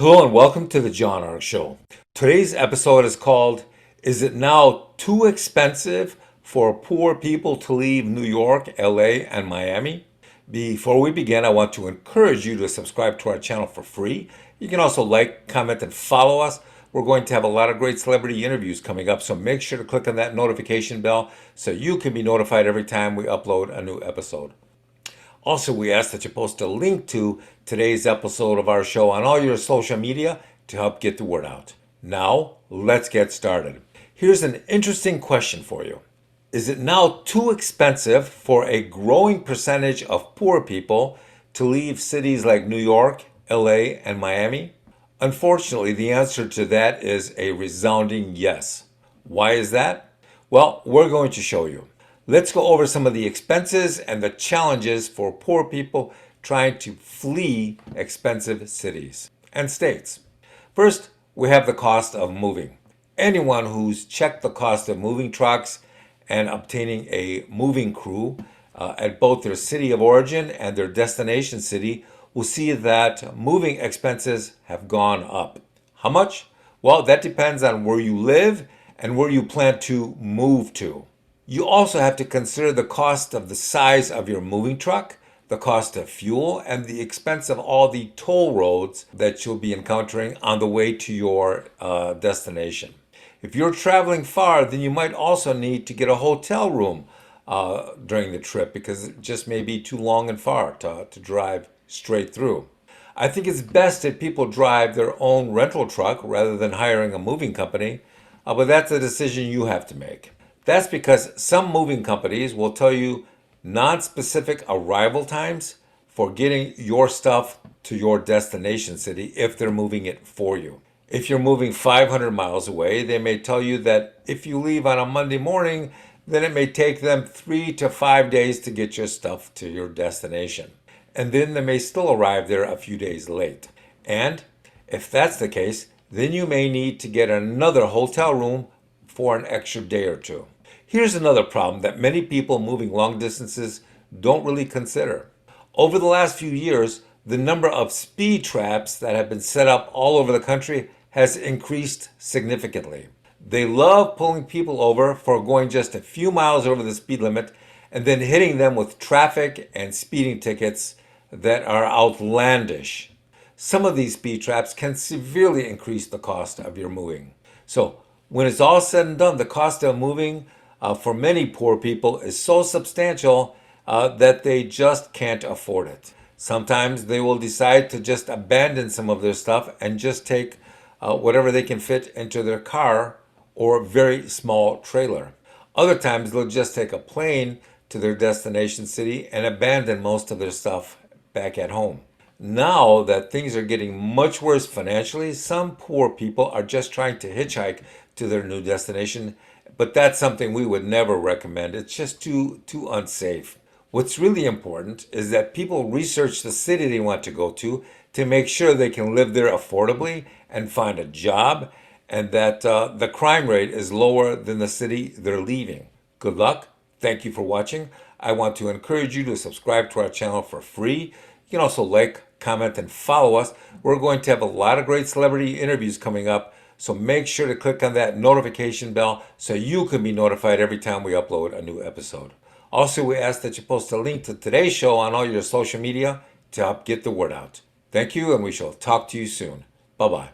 Hello and welcome to the John R. Show. Today's episode is called, Is It Now Too Expensive for Poor People to Leave New York, LA, and Miami? Before we begin, I want to encourage you to subscribe to our channel for free. You can also like, comment, and follow us. We're going to have a lot of great celebrity interviews coming up, so make sure to click on that notification bell so you can be notified every time we upload a new episode. Also, we ask that you post a link to today's episode of our show on all your social media to help get the word out. Now, let's get started. Here's an interesting question for you. Is it now too expensive for a growing percentage of poor people to leave cities like New York, LA, and Miami? Unfortunately, the answer to that is a resounding yes. Why is that? Well, we're going to show you. Let's go over some of the expenses and the challenges for poor people trying to flee expensive cities and states. First, we have the cost of moving. Anyone who's checked the cost of moving trucks and obtaining a moving crew at both their city of origin and their destination city will see that moving expenses have gone up. How much? Well, that depends on where you live and where you plan to move to. You also have to consider the cost of the size of your moving truck, the cost of fuel, and the expense of all the toll roads that you'll be encountering on the way to your destination. If you're traveling far, then you might also need to get a hotel room during the trip because it just may be too long and far to drive straight through. I think it's best that people drive their own rental truck rather than hiring a moving company, but that's a decision you have to make. That's because some moving companies will tell you non-specific arrival times for getting your stuff to your destination city if they're moving it for you. If you're moving 500 miles away, they may tell you that if you leave on a Monday morning, then it may take them 3 to 5 days to get your stuff to your destination. And then they may still arrive there a few days late. And if that's the case, then you may need to get another hotel room for an extra day or two. Here's another problem that many people moving long distances don't really consider. Over the last few years, the number of speed traps that have been set up all over the country has increased significantly. They love pulling people over for going just a few miles over the speed limit and then hitting them with traffic and speeding tickets that are outlandish. Some of these speed traps can severely increase the cost of your moving. So when it's all said and done, the cost of moving for many poor people is so substantial that they just can't afford it. Sometimes they will decide to just abandon some of their stuff and just take whatever they can fit into their car or very small trailer. Other times they'll just take a plane to their destination city and abandon most of their stuff back at home. Now that things are getting much worse financially, some poor people are just trying to hitchhike to their new destination, but that's something we would never recommend. It's just too unsafe. What's really important is that people research the city they want to go to make sure they can live there affordably and find a job, and that the crime rate is lower than the city they're leaving. Good luck. Thank you for watching. I want to encourage you to subscribe to our channel for free. You can also like, comment, and follow us. We're going to have a lot of great celebrity interviews coming up, so make sure to click on that notification bell so you can be notified every time we upload a new episode. Also, we ask that you post a link to today's show on all your social media to help get the word out. Thank you, and we shall talk to you soon. Bye-bye.